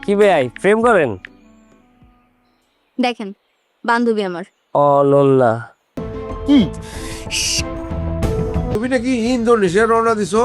কি বেআই প্রেম করেন? দেখেন বান্ধবী আমার। অনন্যা। কি তুমি নাকি ইন্দোনেশিয়া রওনা দিছো?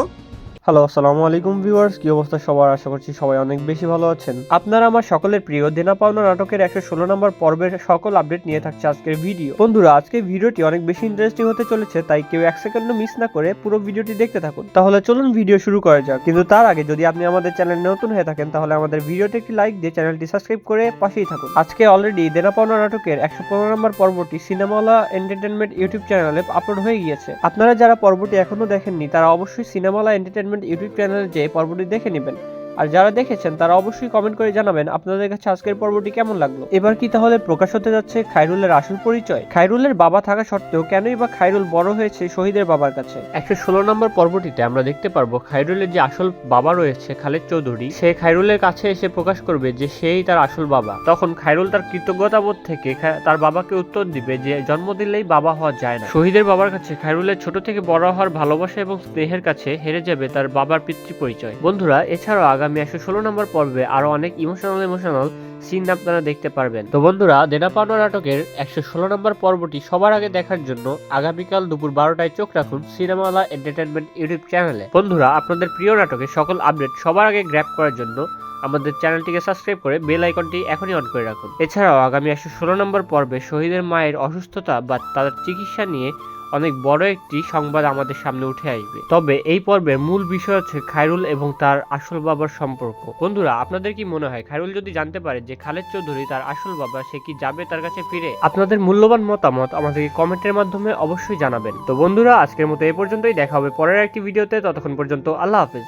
হ্যালো, আসসালামু আলাইকুম ভিউয়ার্স, কি অবস্থা সবার? আশা করছি সবাই অনেক বেশি ভালো আছেন। আপনারা আমার সকলের প্রিয় দেনা পাওনা নাটকের 116 নম্বর পর্বের সকল আপডেট নিয়ে থাকছে আজকের ভিডিও। বন্ধুরা, আজকের ভিডিওটি অনেক বেশি ইন্টারেস্টিং হতে চলেছে, তাই কেউ এক সেকেন্ডও মিস না করে পুরো ভিডিওটি দেখতে থাকুন। তাহলে চলুন ভিডিও শুরু করা যাক। কিন্তু তার আগে যদি আপনি আমাদের চ্যানেলে নতুন হয়ে থাকেন তাহলে আমাদের ভিডিওতে একটি লাইক দিয়ে চ্যানেলটি সাবস্ক্রাইব করে পাশেই থাকুন। আজকে অলরেডি দেনা পাওনা নাটকের 115 নম্বর পর্বটি সিনেমাওয়ালা এন্টারটেনমেন্ট ইউটিউব চ্যানেলে আপলোড হয়ে গিয়েছে। আপনারা যারা পর্বটি এখনো দেখেননি তারা অবশ্যই সিনেমাওয়ালা এন্টারটেনমেন্ট ইউটিউব চ্যানেলে যে পর্বটি দেখে নেবেন। আর যারা দেখেছেন তারা অবশ্যই কমেন্ট করে জানাবেন আপনাদের কাছে আজকের পর্বটি কেমন লাগলো। এবার কি তাহলে প্রকাশ হতে যাচ্ছে খায়রুলের আসল পরিচয়? খায়রুলের বাবা থাকা সত্ত্বেও কেনই বা খায়রুল বড় হয়েছে শহীদের বাবার কাছে? 116 নম্বর পর্বটিতে আমরা দেখতে পারবো খায়রুলের যে আসল বাবা রয়েছে খালেদ চৌধুরী, সে খায়রুলের কাছে এসে প্রকাশ করবে যে সেই তার আসল বাবা। তখন খায়রুল তার কৃতজ্ঞতাবোধ থেকে তার বাবাকে উত্তর দিবে যে জন্ম দিলেই বাবা হওয়া যায় না। শহীদের বাবার কাছে খায়রুলের ছোট থেকে বড় হওয়ার ভালোবাসা এবং স্নেহের কাছে হেরে যাবে তার বাবার পিতৃ পরিচয়। বন্ধুরা, এছাড়াও আগামী 116 নম্বর পর্বে আরো অনেক ইমোশনাল সিন আপনারা দেখতে পারবেন। তো বন্ধুরা, দেনা পাওনা নাটকের 116 নম্বর পর্বটি সবার আগে দেখার জন্য আগামীকাল দুপুর 12টায় চোখ রাখুন সিনেমাওয়ালা এন্টারটেনমেন্ট ইউটিউব চ্যানেলে। বন্ধুরা, আপনাদের প্রিয় নাটকের সকল আপডেট সবার আগে গ্র্যাব করার জন্য আমাদের চ্যানেলটিকে সাবস্ক্রাইব করে বেল আইকনটি এখনই অন করে রাখুন। এছাড়াও আগামী 116 নম্বর পর্বে শহীদের মায়ের অসুস্থতা বা তাদের চিকিৎসা নিয়ে অনেক বড় একটি সংবাদ আমাদের সামনে উঠে আসবে। তবে এই পর্বের মূল বিষয় হচ্ছে খায়রুল এবং তার আসল বাবার সম্পর্ক। বন্ধুরা, আপনাদের কি মনে হয় খায়রুল যদি জানতে পারে যে খালেদ চৌধুরী তার আসল বাবা, সে কি যাবে তার কাছে ফিরে? আপনাদের মূল্যবান মতামত আমাদেরকে কমেন্টের মাধ্যমে অবশ্যই জানাবেন। তো বন্ধুরা, আজকের মতো এই পর্যন্তই। দেখা হবে পরের একটি ভিডিওতে। ততক্ষণ পর্যন্ত আল্লাহ হাফেজ।